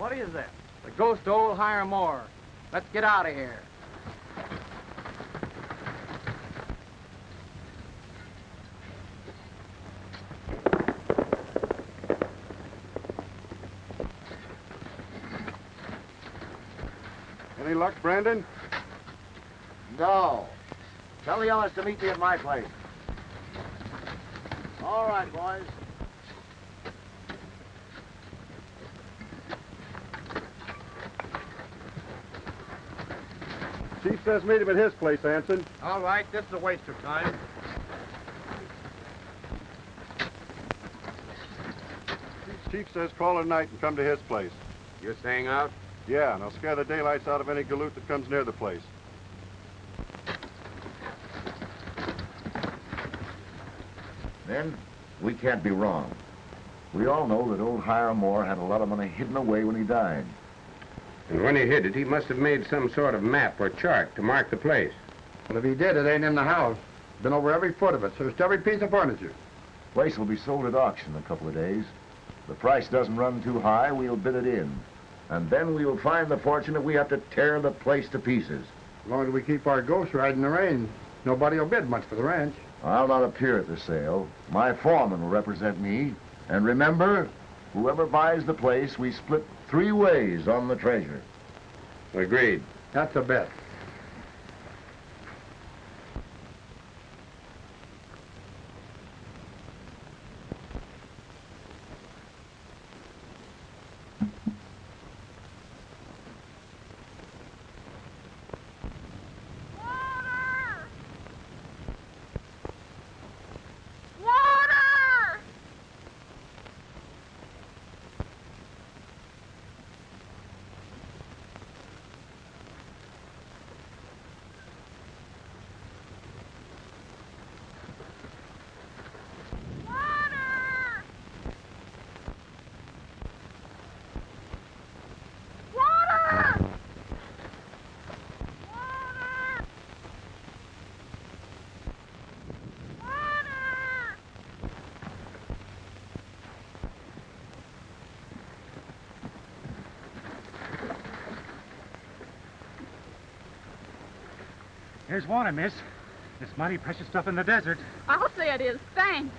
What is that? The ghost of old Hiram Moore. Let's get out of here. Any luck, Brandon? No. Tell the others to meet me at my place. All right, boys. Chief says meet him at his place, Anson. All right, this is a waste of time. Chief says call at night and come to his place. You're staying out? Yeah, and I'll scare the daylights out of any galoot that comes near the place. Then, we can't be wrong. We all know that old Hiram Moore had a lot of money hidden away when he died. And when he hid it, he must have made some sort of map or chart to mark the place. Well, if he did, it ain't in the house. Been over every foot of it, searched every piece of furniture. Place will be sold at auction in a couple of days. If the price doesn't run too high, we'll bid it in. And then we will find the fortune if we have to tear the place to pieces. As long as we keep our ghosts riding the range, nobody will bid much for the ranch. I'll not appear at the sale. My foreman will represent me. And remember, whoever buys the place, we split 3 ways on the treasure. Agreed. That's a bet. Here's water, miss. It's mighty precious stuff in the desert. I'll say it is. Thanks.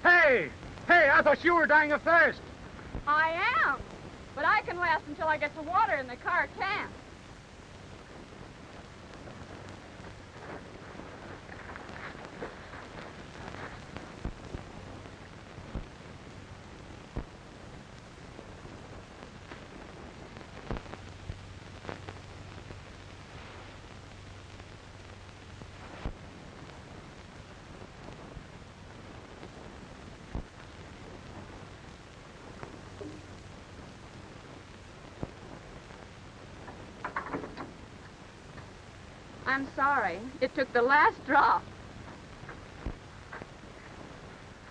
Hey! Hey, I thought you were dying of thirst. I am. But I can last until I get to water and the car can't. I'm sorry. It took the last drop.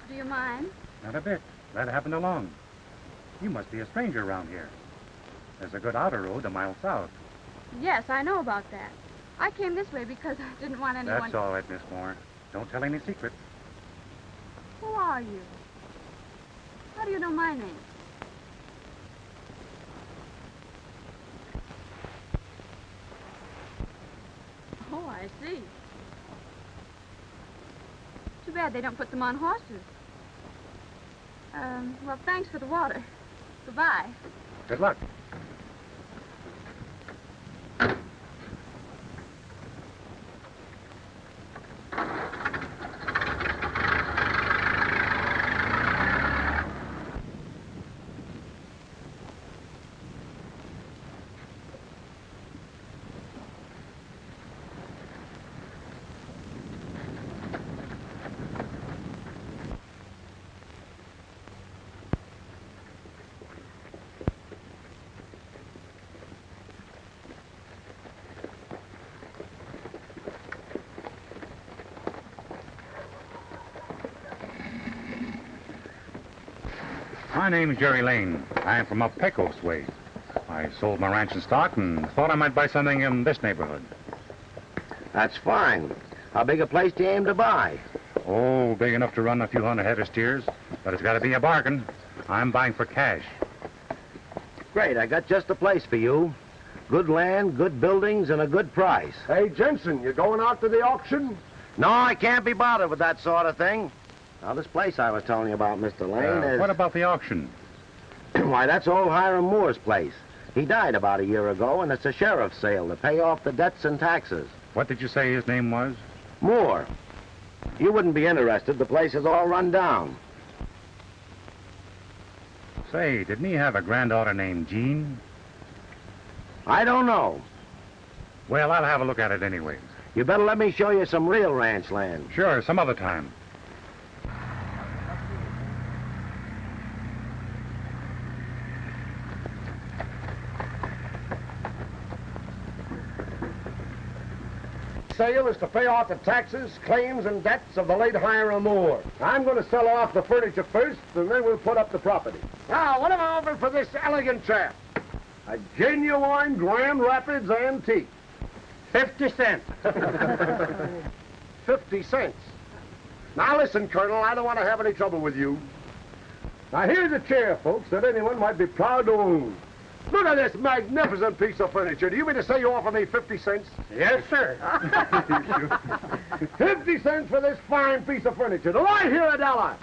Do you mind? Not a bit. That happened alone. You must be a stranger around here. There's a good outer road a mile south. Yes, I know about that. I came this way because I didn't want anyone... That's all right, Miss Moore. Don't tell any secrets. Who are you? How do you know my name? Oh, I see. Too bad they don't put them on horses. Well, thanks for the water. Goodbye. Good luck. My name's Jerry Lane. I'm from up Pecos way. I sold my ranch and stock and thought I might buy something in this neighborhood. That's fine. How big a place do you aim to buy? Oh, big enough to run a few hundred head of steers, but it's got to be a bargain. I'm buying for cash. Great, I got just the place for you. Good land, good buildings, and a good price. Hey, Jensen, you going out to the auction? No, I can't be bothered with that sort of thing. Now, this place I was telling you about, Mr. Lane, is... What about the auction? Why, that's old Hiram Moore's place. He died about a year ago, and it's a sheriff's sale to pay off the debts and taxes. What did you say his name was? Moore. You wouldn't be interested. The place is all run down. Say, didn't he have a granddaughter named Jean? I don't know. Well, I'll have a look at it anyway. You better let me show you some real ranch land. Sure, some other time. Sale is to pay off the taxes, claims, and debts of the late Hiram Moore. I'm going to sell off the furniture first, and then we'll put up the property. Now, what am I offering for this elegant chair? A genuine Grand Rapids antique. 50 cents. 50 cents. Now listen, Colonel, I don't want to have any trouble with you. Now here's a chair, folks, that anyone might be proud to own. Look at this magnificent piece of furniture. Do you mean to say you offer me 50 cents? Yes, sir. 50 cents for this fine piece of furniture. Do I hear $1?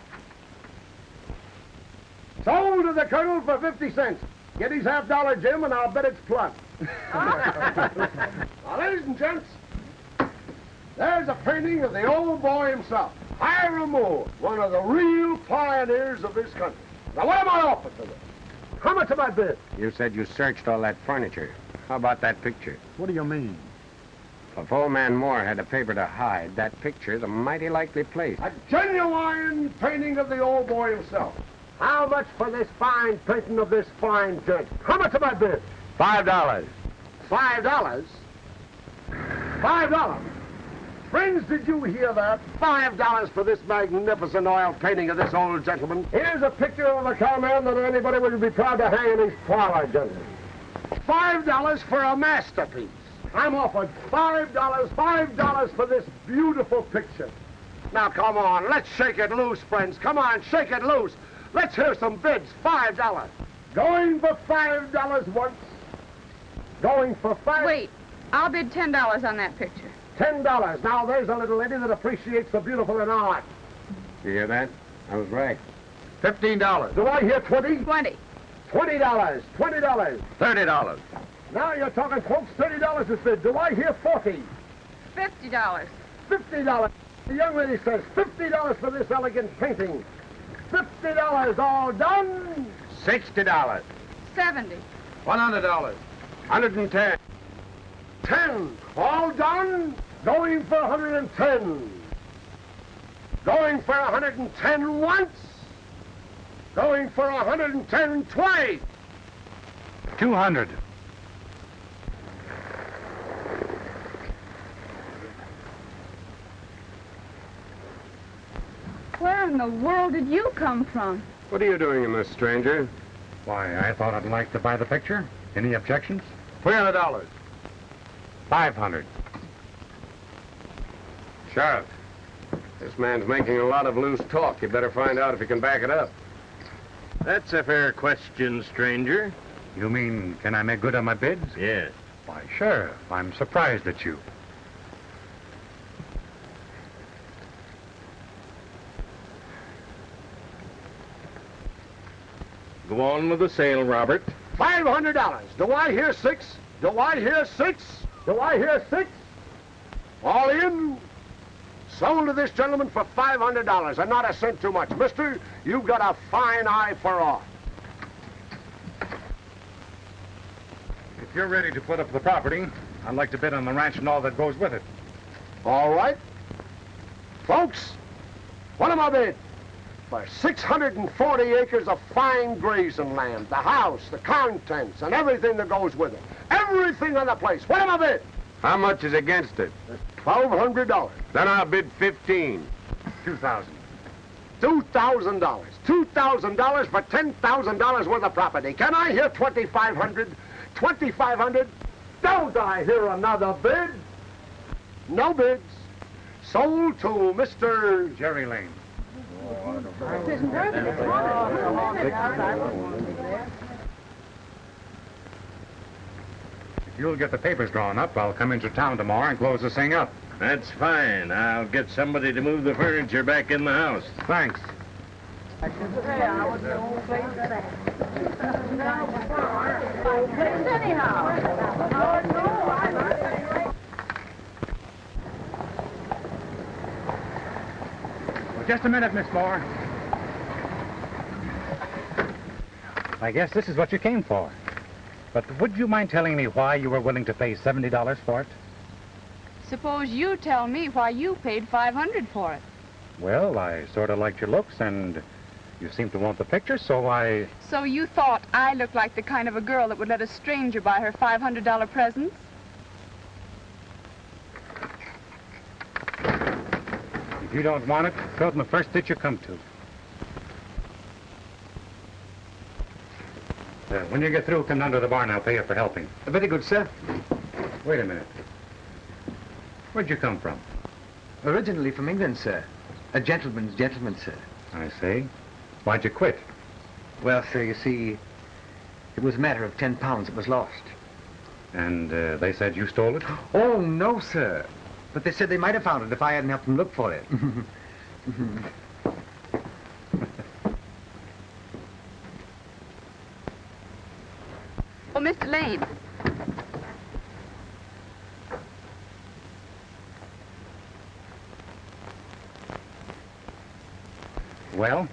Sold to the Colonel for 50 cents. Get his $half, Jim, and I'll bet it's plumb. Now, ladies and gents, there's a painting of the old boy himself, Hiram Moore, one of the real pioneers of this country. Now, what am I offering for this? How much am I bid? You said you searched all that furniture. How about that picture? What do you mean? If old man Moore had a paper to hide, that picture's a mighty likely place. A genuine painting of the old boy himself. How much for this fine painting of this fine gent? How much am I bid? $5. $5? $5? Friends, did you hear that? $5 for this magnificent oil painting of this old gentleman. Here's a picture of a cowman that anybody would be proud to hang in his parlor, gentlemen. $5 for a masterpiece. I'm offered $5 for this beautiful picture. Now, come on, let's shake it loose, friends. Come on, shake it loose. Let's hear some bids. $5. Going for $5 once. Going for $5. Wait, I'll bid $10 on that picture. $10. Now, there's a little lady that appreciates the beautiful in art. You hear that? I was right. $15. Do I hear 20? 20. $20. $20. $30. Now you're talking, folks. $30 is bid. Do I hear 40? $50. $50. The young lady says $50 for this elegant painting. $50. All done. $60. 70. $100. 110. 10. All done. Going for 110. Going for 110 once. Going for 110 twice. 200. Where in the world did you come from? What are you doing in this, stranger? Why, I thought I'd like to buy the picture. Any objections? $300. 500. Sheriff, this man's making a lot of loose talk. You better find out if you can back it up. That's a fair question, stranger. You mean, can I make good on my bids? Yes. Why, Sheriff, I'm surprised at you. Go on with the sale, Robert. $500. Do I hear 6? Do I hear 6? Do I hear 6? All in. Sold to this gentleman for $500 and not a cent too much. Mister, you've got a fine eye for art. If you're ready to put up the property, I'd like to bid on the ranch and all that goes with it. All right. Folks, what am I bid? For 640 acres of fine grazing land, the house, the contents, and everything that goes with it. Everything on the place. What am I bid? How much is against it? $1,200. Then I'll bid 15. 2,000. $2,000. $2,000 for $10,000 worth of property. Can I hear 2,500? $2,500. Don't I hear another bid? No bids. Sold to Mr. Jerry Lane. If you'll get the papers drawn up, I'll come into town tomorrow and close this thing up. That's fine. I'll get somebody to move the furniture back in the house. Thanks. Well, just a minute, Miss Moore. I guess this is what you came for. But would you mind telling me why you were willing to pay $70 for it? Suppose you tell me why you paid $500 for it. Well, I sort of liked your looks, and you seem to want the picture, so I... So you thought I looked like the kind of a girl that would let a stranger buy her $500 presents? If you don't want it, go in the first ditch you come to. When you get through, come down to the barn. I'll pay you for helping. Very good, sir. Wait a minute. Where'd you come from? Originally from England, sir. A gentleman's gentleman, sir. I see. Why'd you quit? Well, sir, you see, it was a matter of £10 that was lost. And they said you stole it? Oh, no, sir. But they said they might have found it if I hadn't helped them look for it. Oh, Mr. Lane. Well?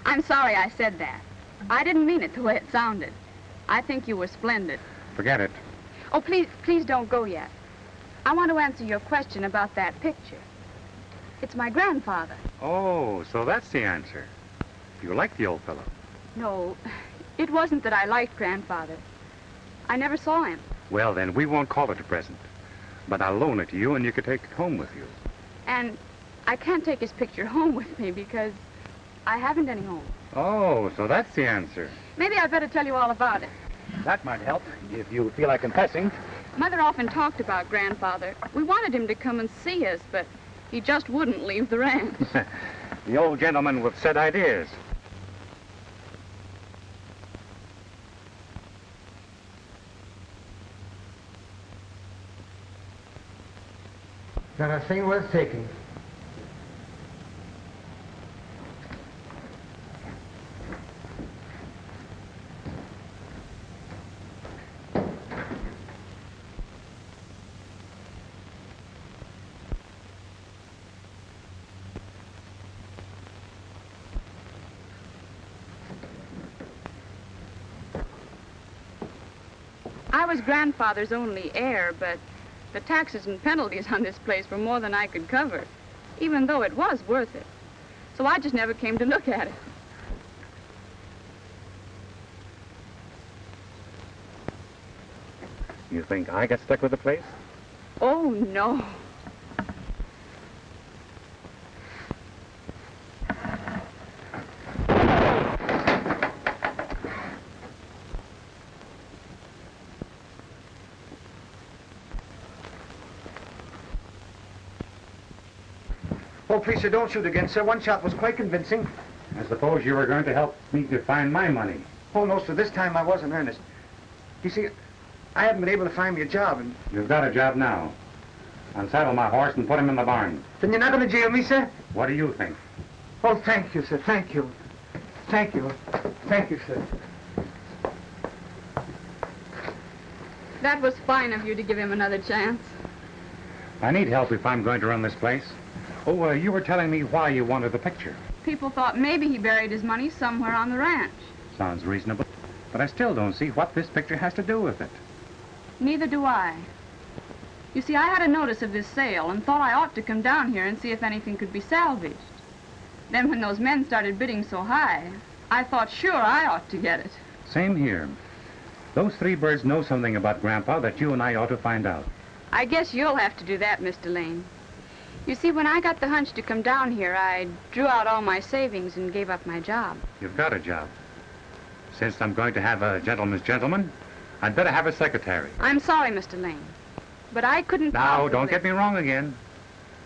I'm sorry I said that. I didn't mean it the way it sounded. I think you were splendid. Forget it. Oh, please don't go yet. I want to answer your question about that picture. It's my grandfather. Oh, so that's the answer. You like the old fellow? No, it wasn't that I liked Grandfather. I never saw him. Well, then, we won't call it a present. But I'll loan it to you, and you can take it home with you. And I can't take his picture home with me because I haven't any home. Oh, so that's the answer. Maybe I'd better tell you all about it. That might help, if you feel like confessing. Mother often talked about Grandfather. We wanted him to come and see us, but he just wouldn't leave the ranch. The old gentleman with set ideas. Not a thing worth taking. I was Grandfather's only heir, but the taxes and penalties on this place were more than I could cover, even though it was worth it. So I just never came to look at it. You think I got stuck with the place? Oh, no. Oh, please, sir, don't shoot again, sir. One shot was quite convincing. I suppose you were going to help me to find my money. Oh, no, sir, this time I was in earnest. You see, I haven't been able to find me a job, and... You've got a job now. Unsaddle my horse and put him in the barn. Then you're not going to jail me, sir? What do you think? Oh, thank you, sir, thank you. Thank you. Thank you, sir. That was fine of you to give him another chance. I need help if I'm going to run this place. Oh, you were telling me why you wanted the picture. People thought maybe he buried his money somewhere on the ranch. Sounds reasonable. But I still don't see what this picture has to do with it. Neither do I. You see, I had a notice of this sale and thought I ought to come down here and see if anything could be salvaged. Then when those men started bidding so high, I thought sure I ought to get it. Same here. Those three birds know something about Grandpa that you and I ought to find out. I guess you'll have to do that, Mr. Lane. You see, when I got the hunch to come down here, I drew out all my savings and gave up my job. You've got a job. Since I'm going to have a gentleman's gentleman, I'd better have a secretary. I'm sorry, Mr. Lane, but I couldn't Now, possibly... don't get me wrong again.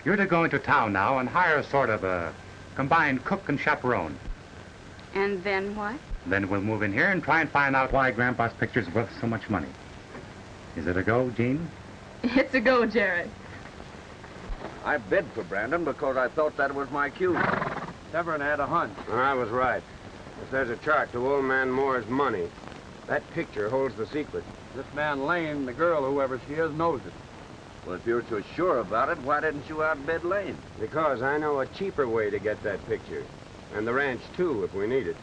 You're to go into town now and hire a sort of a combined cook and chaperone. And then what? Then we'll move in here and try and find out why Grandpa's picture's worth so much money. Is it a go, Jean? It's a go, Jared. I bid for Brandon because I thought that was my cue. Severn had a hunch. And I was right. If there's a chart to old man Moore's money, that picture holds the secret. This man Lane, the girl, whoever she is, knows it. Well, if you're so sure about it, why didn't you outbid Lane? Because I know a cheaper way to get that picture. And the ranch, too, if we need it.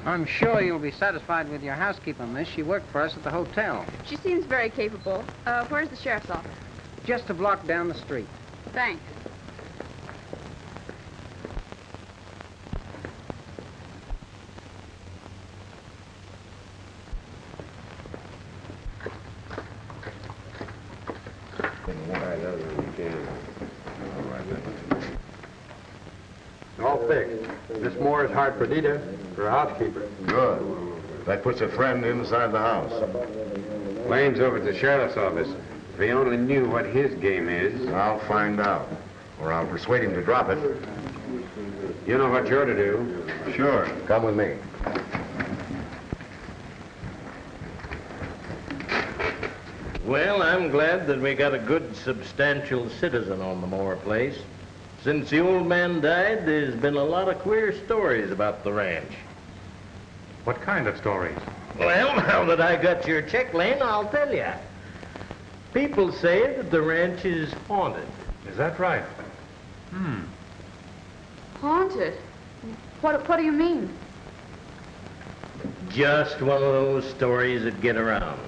I'm sure you'll be satisfied with your housekeeper, miss. She worked for us at the hotel. She seems very capable. Where's the sheriff's office? Just a block down the street. Thanks. All fixed. Miss Moore is hired Perdita for a housekeeper. Good. That puts a friend inside the house. Lane's over at the sheriff's office. If he only knew what his game is. I'll find out. Or I'll persuade him to drop it. You know what you're to do. Sure. Come with me. Well, I'm glad that we got a good, substantial citizen on the Moore place. Since the old man died, there's been a lot of queer stories about the ranch. What kind of stories? Well, now that I got your check, Lane, I'll tell you. People say that the ranch is haunted. Is that right? Haunted? What do you mean? Just one of those stories that get around.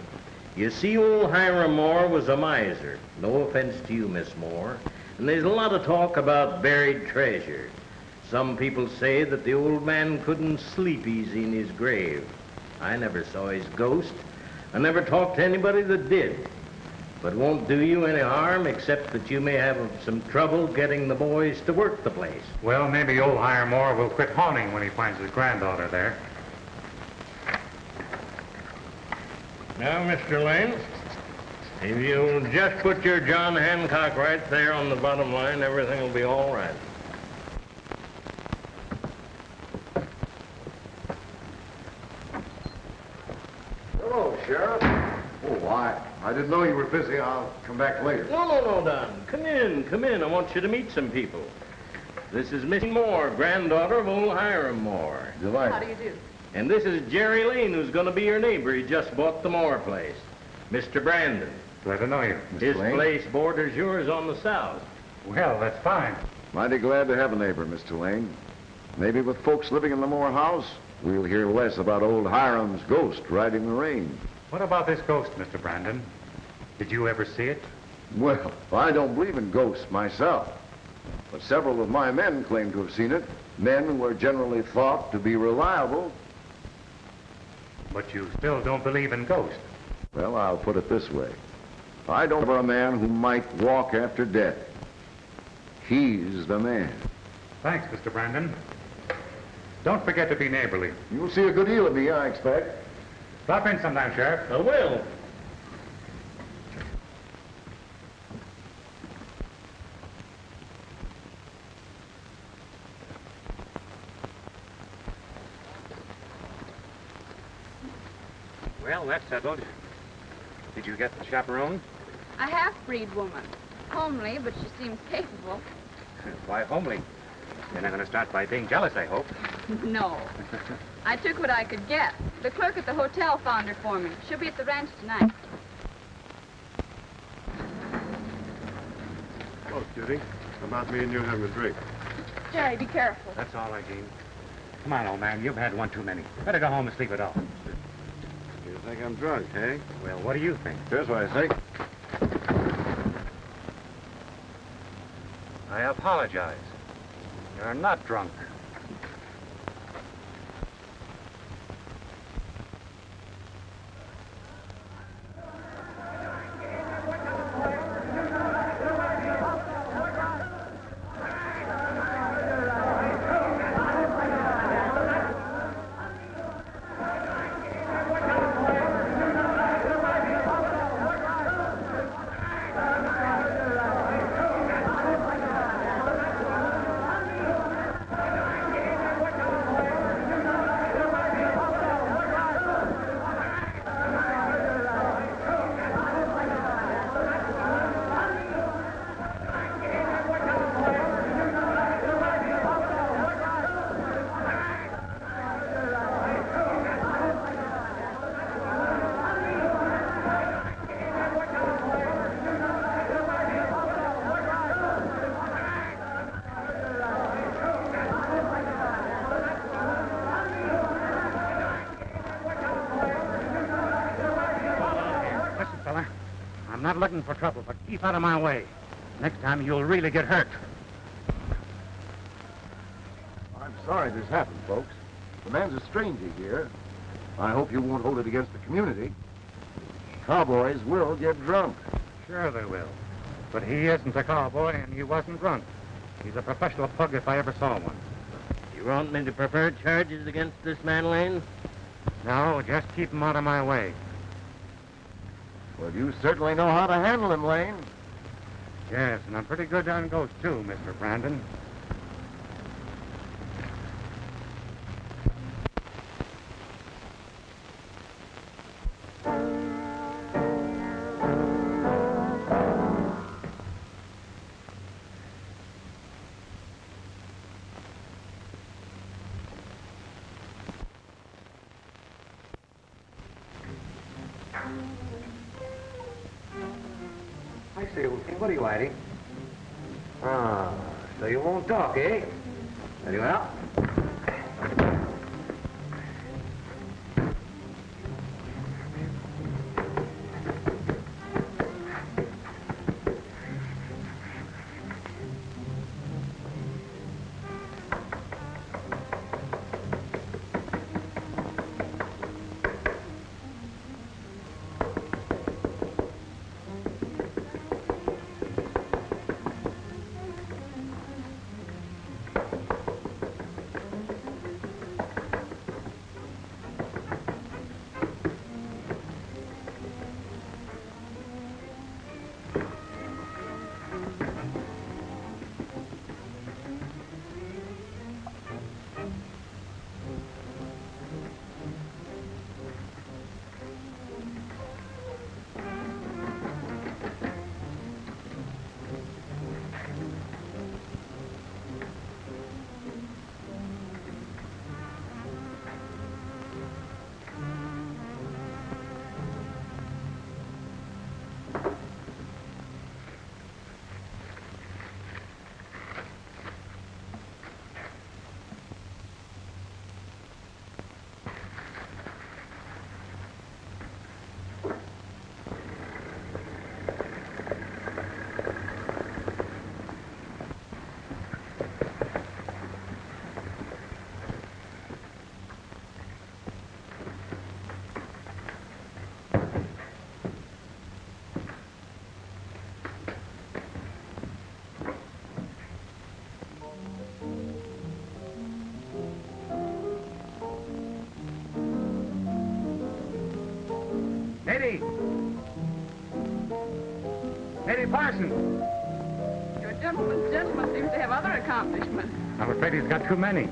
You see, old Hiram Moore was a miser. No offense to you, Miss Moore. And there's a lot of talk about buried treasure. Some people say that the old man couldn't sleep easy in his grave. I never saw his ghost. I never talked to anybody that did. But it won't do you any harm except that you may have some trouble getting the boys to work the place. Well, maybe old Hiram Moore will quit haunting when he finds his granddaughter there. Now, Mr. Lane, if you'll just put your John Hancock right there on the bottom line, everything will be all right. Hello, Sheriff. Oh, I didn't know you were busy. I'll come back later. No, Don. Come in. I want you to meet some people. This is Miss Moore, granddaughter of old Hiram Moore. Delighted. How do you do? And this is Jerry Lane, who's going to be your neighbor. He just bought the Moore place. Mr. Brandon. Glad to know you, Mr. His Lane. place borders yours on the south. Well, that's fine. Mighty glad to have a neighbor, Mr. Lane. Maybe with folks living in the Moore house, we'll hear less about old Hiram's ghost riding the range. What about this ghost, Mr. Brandon? Did you ever see it? Well, I don't believe in ghosts myself. But several of my men claim to have seen it. Men who are generally thought to be reliable. But you still don't believe in ghosts. Well, I'll put it this way. I don't know a man who might walk after death. He's the man. Thanks, Mr. Brandon. Don't forget to be neighborly. You'll see a good deal of me, I expect. Stop in sometime, Sheriff. I will. Well, that's settled. Did you get the chaperone? A half-breed woman. Homely, but she seems capable. Why homely? You're not going to start by being jealous, I hope. No. I took what I could get. The clerk at the hotel found her for me. She'll be at the ranch tonight. Oh, Judy. How about me and you having a drink? Jerry, be careful. That's all right, Jean. Come on, old man. You've had one too many. Better go home and sleep it off. You think I'm drunk, eh? Well, what do you think? Here's what I think. I apologize. You're not drunk. not looking for trouble, but keep out of my way. Next time you'll really get hurt. I'm sorry this happened, folks. The man's a stranger here. I hope you won't hold it against the community. Cowboys will get drunk. Sure they will. But he isn't a cowboy, and he wasn't drunk. He's a professional pug if I ever saw one. You want me to prefer charges against this man, Lane? No, just keep him out of my way. Well, you certainly know how to handle him, Lane. Yes, and I'm pretty good on ghosts, too, Mr. Brandon. I say, what are you hiding? Ah, so you won't talk, eh? Very well. Eddie Parson. Your gentleman seems to have other accomplishments. I'm afraid he's got too many.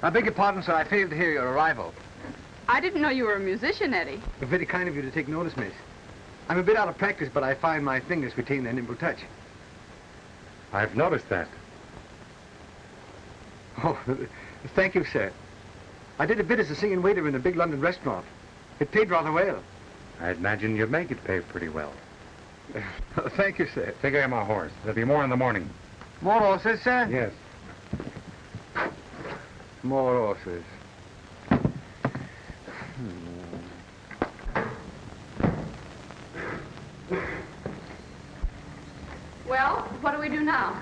I beg your pardon, sir. I failed to hear your arrival. I didn't know you were a musician, Eddie. Very kind of you to take notice, miss. I'm a bit out of practice, but I find my fingers retain their nimble touch. I've noticed that. Oh, thank you, sir. I did a bit as a singing waiter in a big London restaurant. It paid rather well. I imagine you'd make it pay pretty well. Thank you, sir. Take care of my horse. There'll be more in the morning. More horses, sir? Yes. More horses. Well, what do we do now?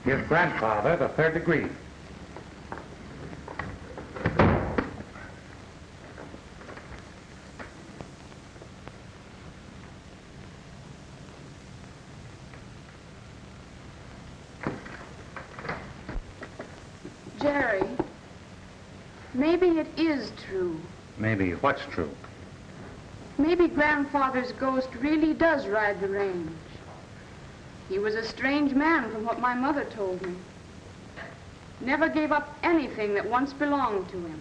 Give grandfather the third degree. Jerry, maybe it is true. Maybe what's true? Maybe Grandfather's ghost really does ride the range. He was a strange man from what my mother told me. Never gave up anything that once belonged to him.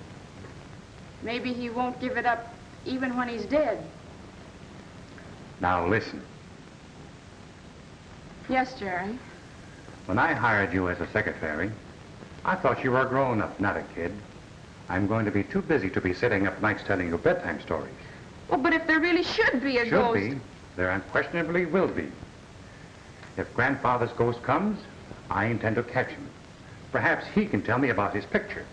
Maybe he won't give it up even when he's dead. Now listen. Yes, Jerry. When I hired you as a secretary, I thought you were a grown-up, not a kid. I'm going to be too busy to be sitting up nights telling you bedtime stories. Well, but if there really should be a ghost... Should be. There unquestionably will be. If Grandfather's ghost comes, I intend to catch him. Perhaps he can tell me about his picture.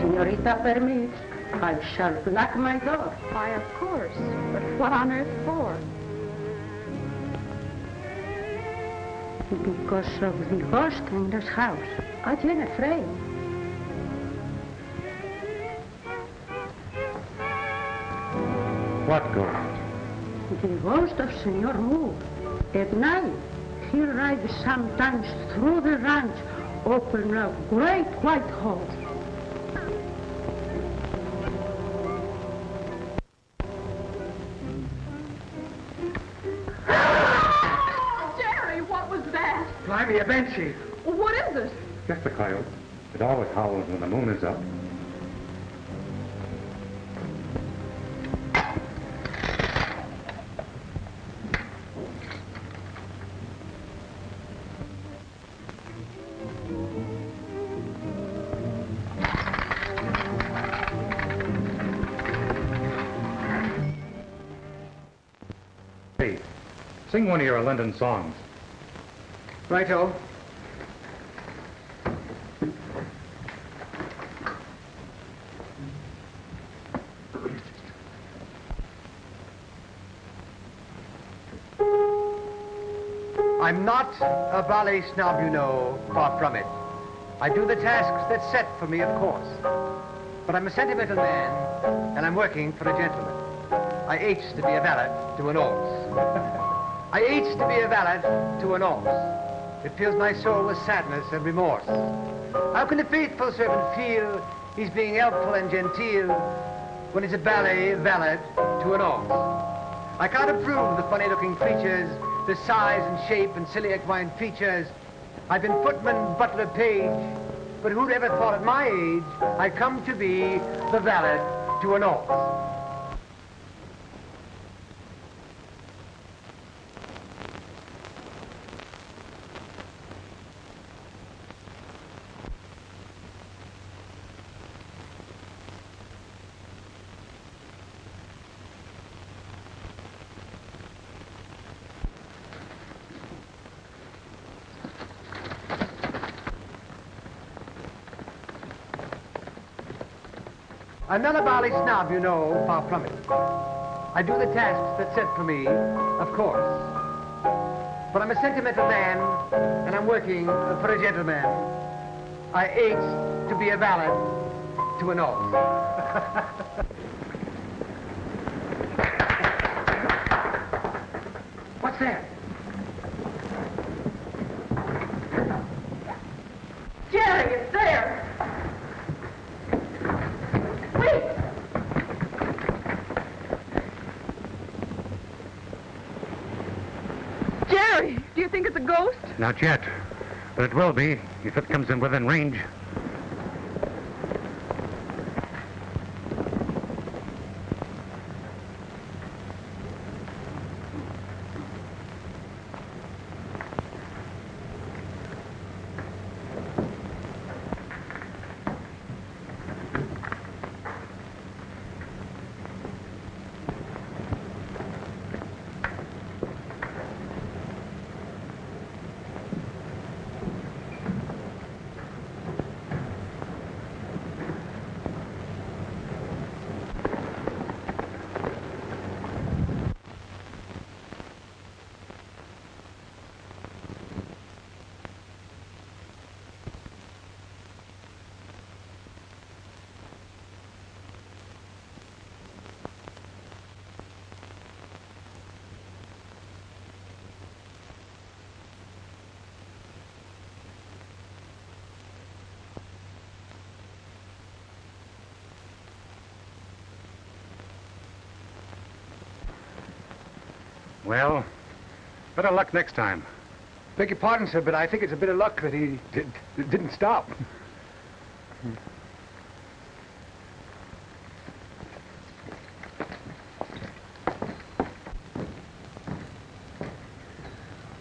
senorita permits, I shall lock my door. Why, of course. But what on earth for? Because of the ghost in this house. I am afraid. What ghost? The ghost of Senor Moore. At night, he rides sometimes through the ranch, open a great white hole. Jerry, what was that? Blimey, a banshee. What is it? Just a coyote. It always howls when the moon is up. Hey, sing one of your London songs. Righto. I'm not a ballet snob, you know, far from it. I do the tasks that's set for me, of course. But I'm a sentimental man, and I'm working for a gentleman. I aches to be a valet to an horse. I aches to be a valet to an horse. It fills my soul with sadness and remorse. How can a faithful servant feel he's being helpful and genteel when he's a ballet valet to an horse? I can't approve the funny-looking creatures, the size and shape and silly equine features. I've been footman, butler, page, but who'd ever thought at my age I'd come to be the valet to an horse? I'm not a ballet snob, you know, far from it. I do the tasks that's set for me, of course. But I'm a sentimental man, and I'm working for a gentleman. I ache to be a valet to an horse. What's that? Jerry, it's there. Jerry, do you think it's a ghost? Not yet, but it will be if it comes in within range. Well, better luck next time. Beg your pardon, sir, but I think it's a bit of luck that he didn't stop.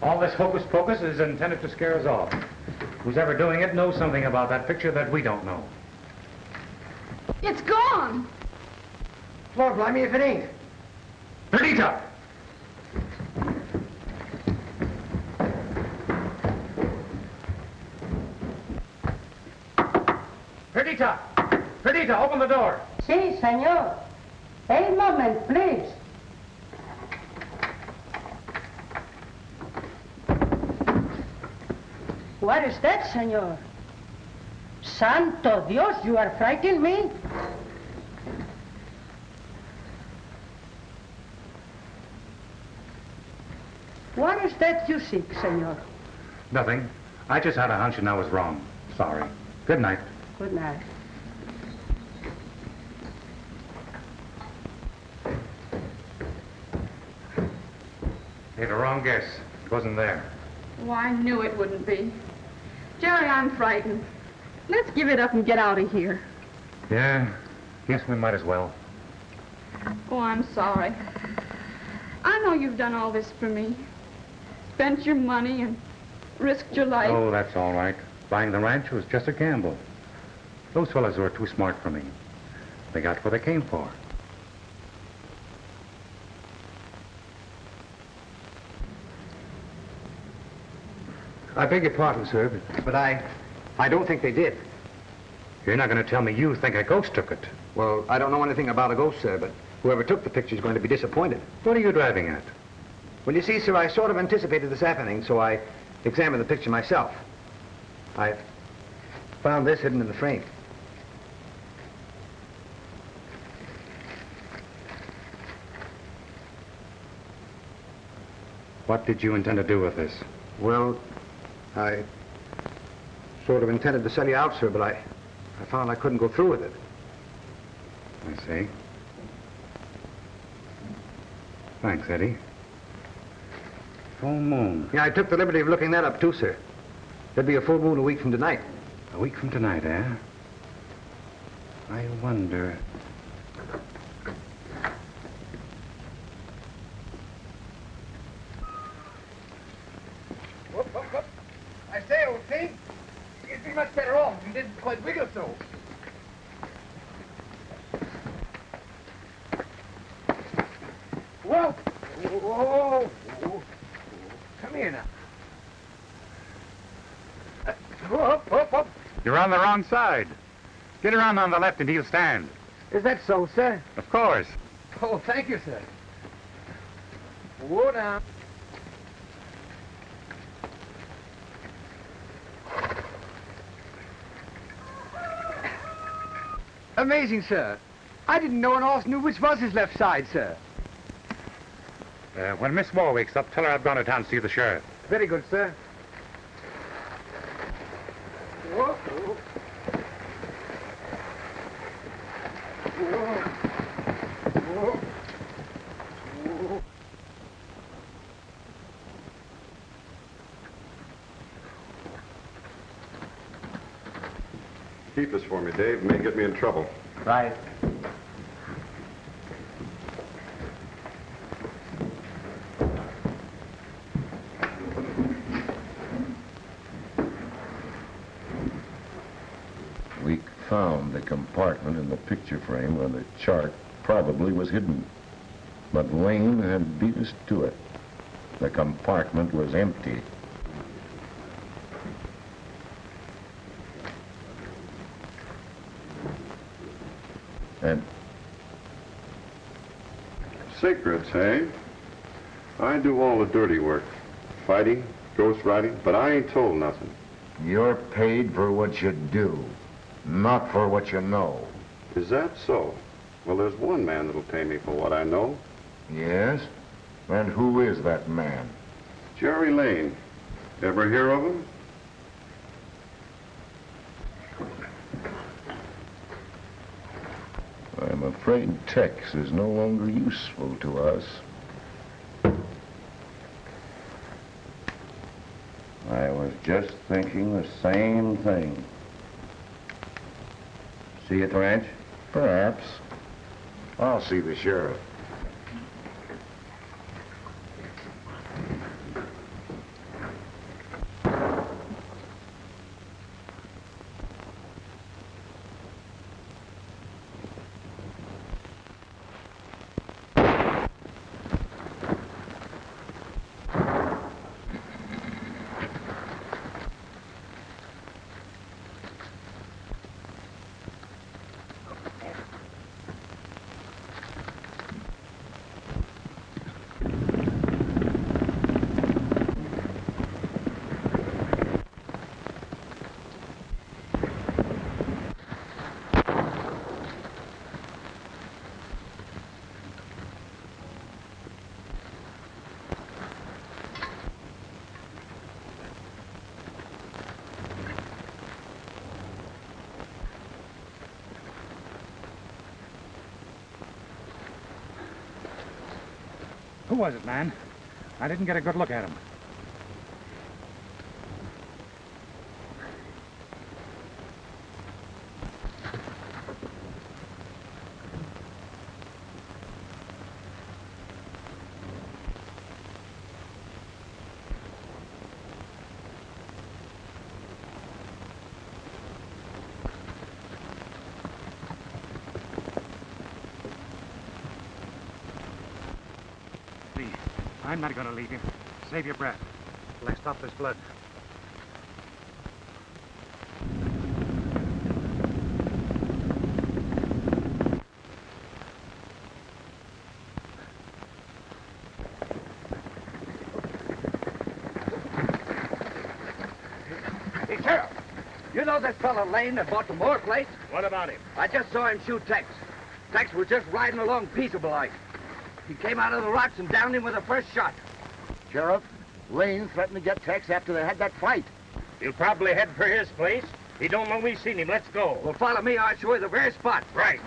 All this hocus pocus is intended to scare us off. Who's ever doing it knows something about that picture that we don't know. It's gone. Lord, blimey if it ain't. Perdita! Perdita! Perdita! Senorita, open the door. Si, senor. A moment, please. What is that, senor? Santo Dios, you are frightening me. What is that you seek, senor? Nothing. I just had a hunch and I was wrong. Sorry. Good night. Good night. Made a wrong guess. It wasn't there. Oh, I knew it wouldn't be. Jerry, I'm frightened. Let's give it up and get out of here. Yeah, guess we might as well. Oh, I'm sorry. I know you've done all this for me. Spent your money and risked your life. Oh, that's all right. Buying the ranch was just a gamble. Those fellas were too smart for me. They got what they came for. I beg your pardon, sir, but I don't think they did. You're not going to tell me you think a ghost took it. Well, I don't know anything about a ghost, sir, but whoever took the picture is going to be disappointed. What are you driving at? Well, you see, sir, I sort of anticipated this happening, so I examined the picture myself. I found this hidden in the frame. What did you intend to do with this? Well, I sort of intended to sell you out, sir, but I found I couldn't go through with it. I see. Thanks, Eddie. Full moon. Yeah, I took the liberty of looking that up, too, sir. There'd be a full moon a week from tonight. A week from tonight, eh? I wonder... Whoop, whoop, whoop. I say, old thing, you'd be much better off if you didn't quite wiggle so. Whoa! Whoa! Whoa. Come here now. Whoop, whoop, whoop. You're on the wrong side. Get around on the left and he'll stand. Is that so, sir? Of course. Oh, thank you, sir. Whoa now. Amazing, sir. I didn't know an horse knew which was his left side, sir. When Miss Moore wakes up, tell her I've gone to town to see the sheriff. Very good, sir. Whoa, whoa. Whoa. Whoa. Whoa. Keep this for me, Dave. It may get me in trouble. Right. We found the compartment in the picture frame where the chart probably was hidden. But Lane had beat us to it. The compartment was empty. And Secrets, hey? I do all the dirty work. Fighting, ghost writing, but I ain't told nothing. you're paid for what you do, not for what you know. Is that so? Well, there's one man that'll pay me for what I know. Yes? And who is that man? Jerry Lane. Ever hear of him? I'm afraid Tex is no longer useful to us. I was just thinking the same thing. See you at the ranch? Perhaps. I'll see the sheriff. Who was it, man? I didn't get a good look at him. I'm not going to leave him. Save your breath. Let's stop this blood. Hey, Sheriff, you know this fellow Lane that bought the Moore place? What about him? I just saw him shoot Tex. Tex was just riding along peaceable like. He came out of the rocks and downed him with the first shot. Sheriff, Lane threatened to get Tex after they had that fight. He'll probably head for his place. He don't know we seen him. Let's go. Well, follow me. I'll show you the very spot. Right.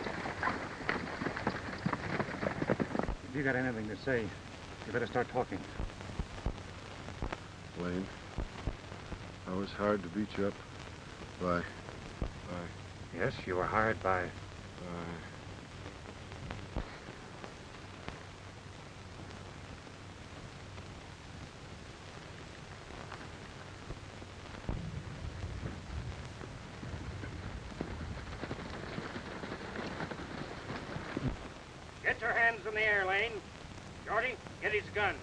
If you got anything to say, you better start talking. Lane, I was hard to beat you up by... Yes, you were hired by... Get your hands in the air, Lane. Shorty, get his gun.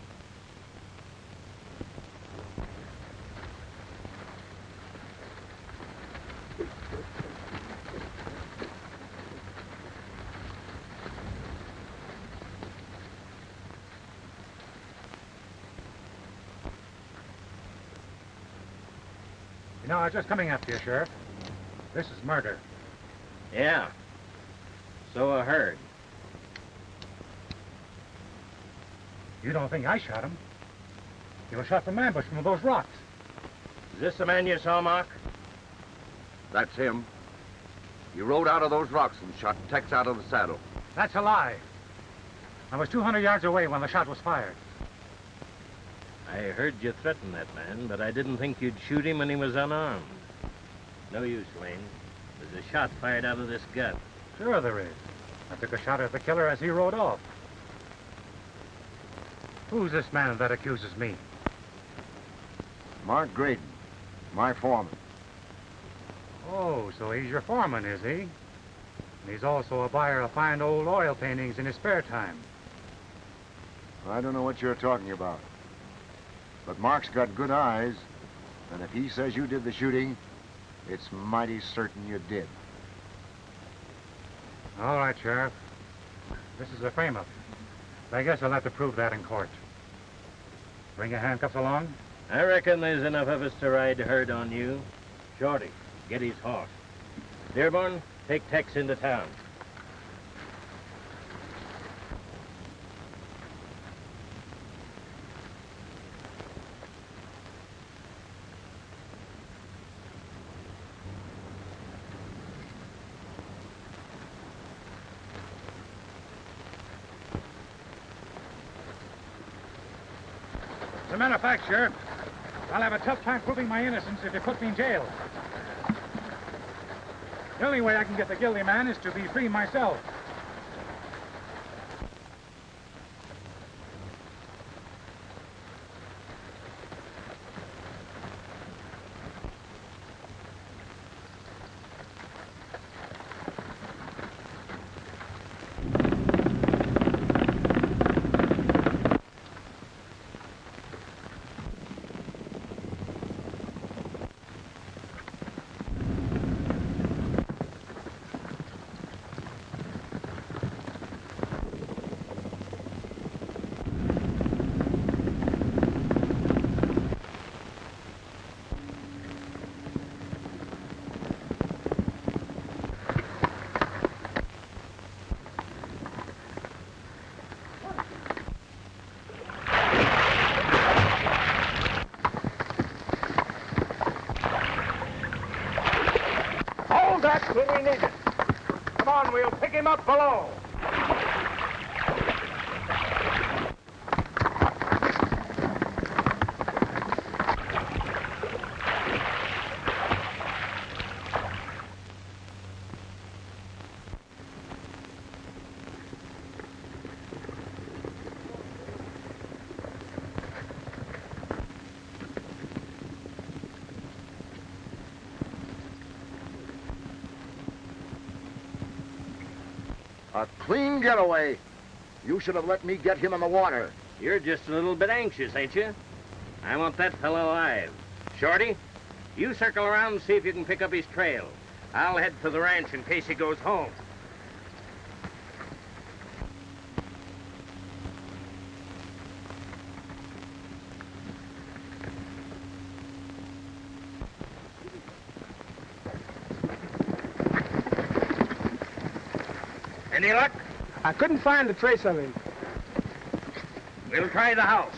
You know, I was just coming after you, Sheriff. This is murder. Yeah. So I heard. You don't think I shot him? He was shot from ambush from those rocks. Is this the man you saw, Mark? That's him. He rode out of those rocks and shot Tex out of the saddle. That's a lie. I was 200 yards away when the shot was fired. I heard you threaten that man, but I didn't think you'd shoot him when he was unarmed. No use, Lane. There's a shot fired out of this gun. Sure there is. I took a shot at the killer as he rode off. Who's this man that accuses me? Mark Graydon, my foreman. Oh, so he's your foreman, is he? And he's also a buyer of fine old oil paintings in his spare time. I don't know what you're talking about. But Mark's got good eyes, and if he says you did the shooting, it's mighty certain you did. All right, Sheriff. This is a frame-up. I guess I'll have to prove that in court. Bring your handcuffs along? I reckon there's enough of us to ride herd on you. Shorty, get his horse. Dearborn, take Tex into town. As a matter of fact, Sheriff, I'll have a tough time proving my innocence if you put me in jail. The only way I can get the guilty man is to be free myself. That's what we needed. Come on, we'll pick him up below. A clean getaway. You should have let me get him in the water. You're just a little bit anxious, ain't you? I want that fellow alive. Shorty, you circle around and see if you can pick up his trail. I'll head for the ranch in case he goes home. Any luck? I couldn't find a trace of him. We'll try the house.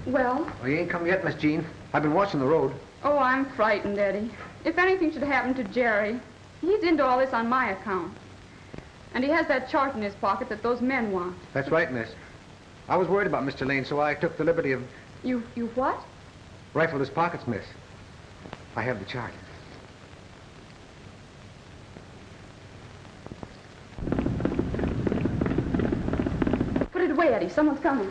Well? Well, you ain't come yet, Miss Jean. I've been watching the road. Oh, I'm frightened, Eddie. If anything should happen to Jerry, he's into all this on my account. And he has that chart in his pocket that those men want. That's right, miss. I was worried about Mr. Lane, so I took the liberty of... You what? Rifled his pockets, miss. I have the chart. Put it away, Eddie. Someone's coming.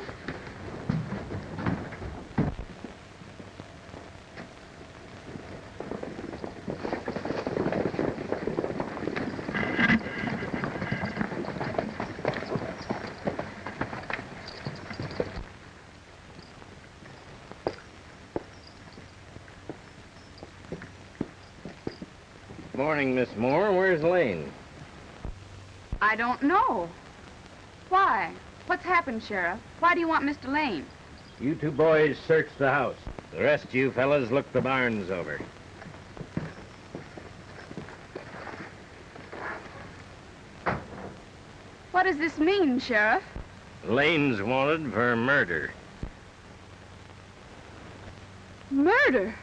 Morning, Miss Moore. Where's Lane? I don't know. Why? What's happened, Sheriff? Why do you want Mr. Lane? You two boys search the house. The rest of you fellas look the barns over. What does this mean, Sheriff? Lane's wanted for murder. Murder?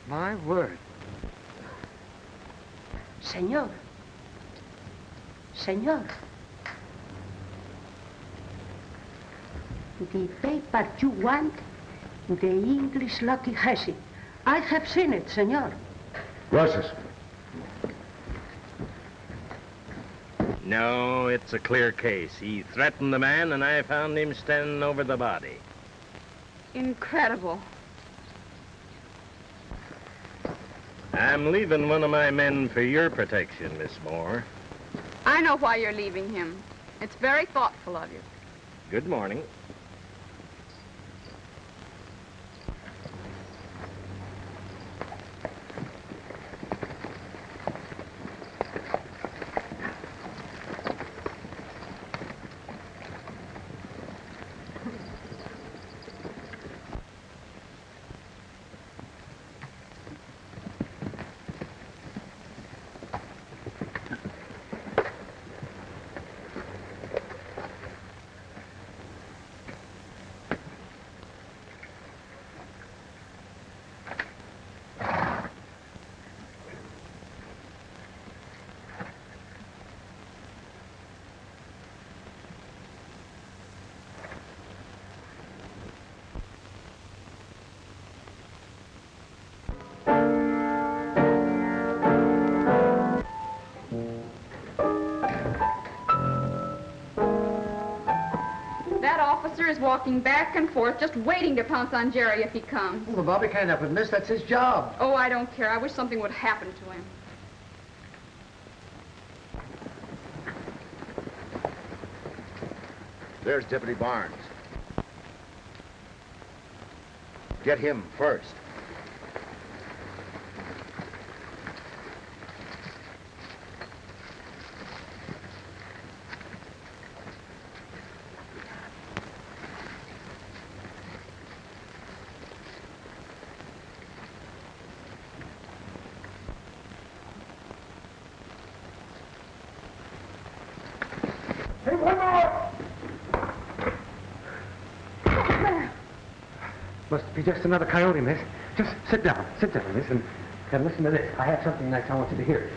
My word. Senor. Senor. The paper you want, the English lucky has it. I have seen it, senor. Gracias. No, it's a clear case. He threatened the man, and I found him standing over the body. Incredible. I'm leaving one of my men for your protection, Miss Moore. I know why you're leaving him. It's very thoughtful of you. Good morning. Is walking back and forth, just waiting to pounce on Jerry if he comes. Well, Bobby can't help it, miss. That's his job. Oh, I don't care. I wish something would happen to him. There's Deputy Barnes. Get him first. Must be just another coyote, miss. Just sit down, miss, and listen to this. I have something nice I want you to hear.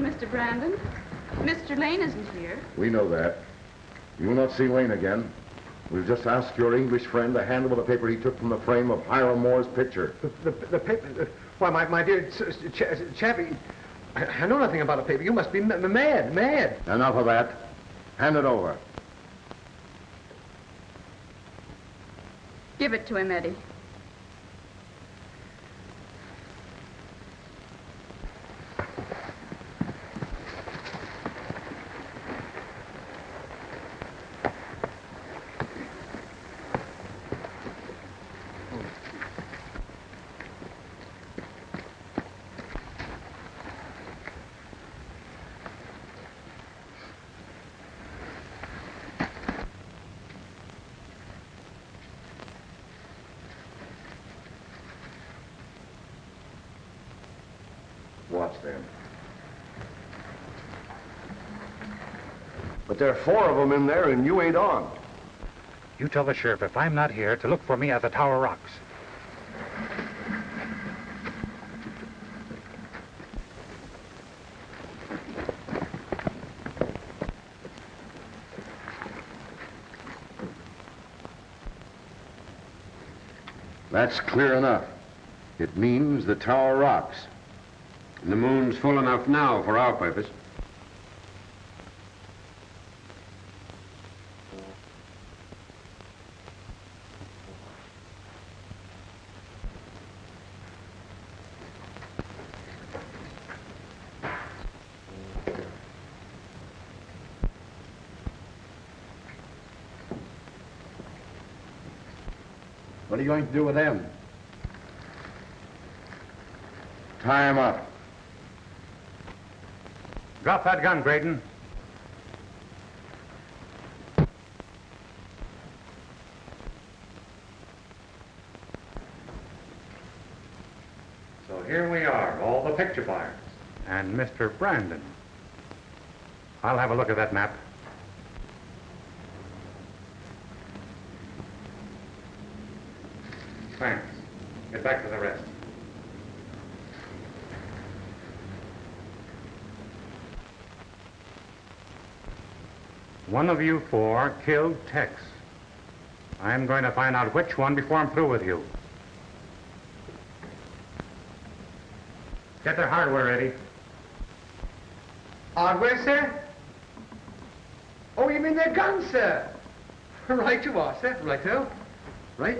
Mr. Brandon. Mr. Lane isn't here. We know that. You will not see Lane again. We've just asked your English friend to hand over the paper he took from the frame of Hiram Moore's picture. The paper? Why, my dear Chappie, I know nothing about a paper. You must be mad. Enough of that. Hand it over. Give it to him, Eddie. Watch them. But there are 4 of them in there, and you ain't on. You tell the sheriff if I'm not here to look for me at the Tower Rocks. That's clear enough. It means the Tower Rocks. And the moon's full enough now for our purpose. What are you going to do with them? Tie him up. Drop that gun, Graydon. So here we are, all the picture buyers. And Mr. Brandon. I'll have a look at that map. Thanks. Get back to the rest. One of you 4 killed Tex. I'm going to find out which one before I'm through with you. Get their hardware ready. Hardware, sir? Oh, you mean their guns, sir? Right you are, sir. Righto. Right.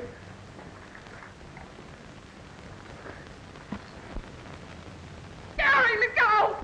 Gary, let go!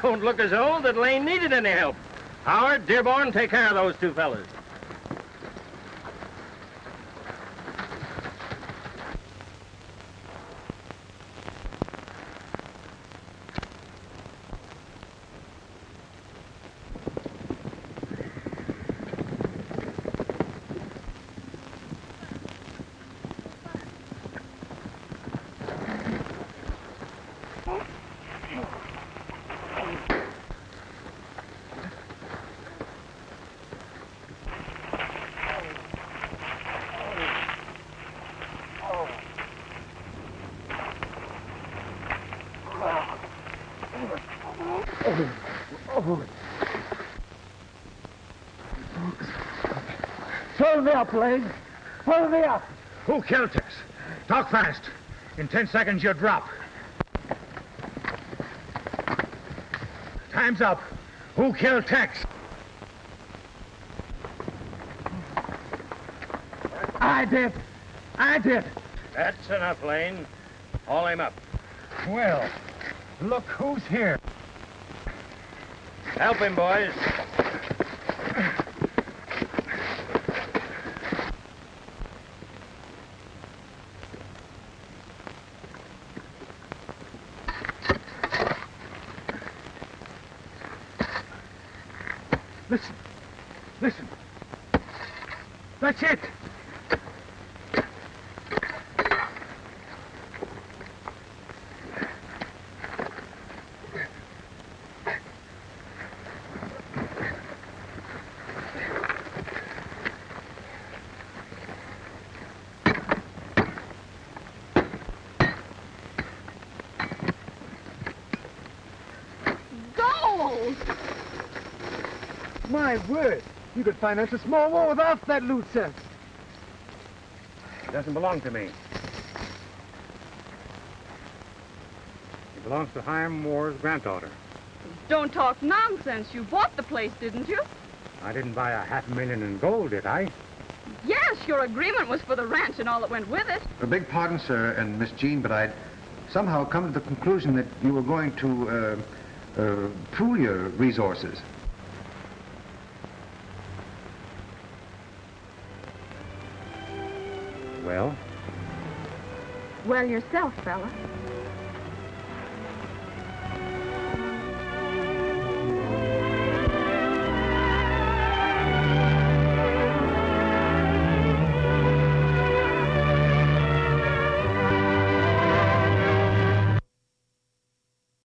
don't look as though that Lane needed any help. Howard, Dearborn, take care of those two fellas. Pull me up, Lane. Pull me up. Who killed Tex? Talk fast. In 10 seconds, you'll drop. Time's up. Who killed Tex? I did. I did. That's enough, Lane. Haul him up. Well, look who's here. Help him, boys. Listen. Listen. That's it. My word, you could finance a small war with half that loot, sir. It doesn't belong to me. It belongs to Hiram Moore's granddaughter. Don't talk nonsense. You bought the place, didn't you? I didn't buy $500,000 in gold, did I? Yes, your agreement was for the ranch and all that went with it. A big pardon, sir, and Miss Jean, but I'd somehow come to the conclusion that you were going to pool your resources. Well? Well, yourself, fella.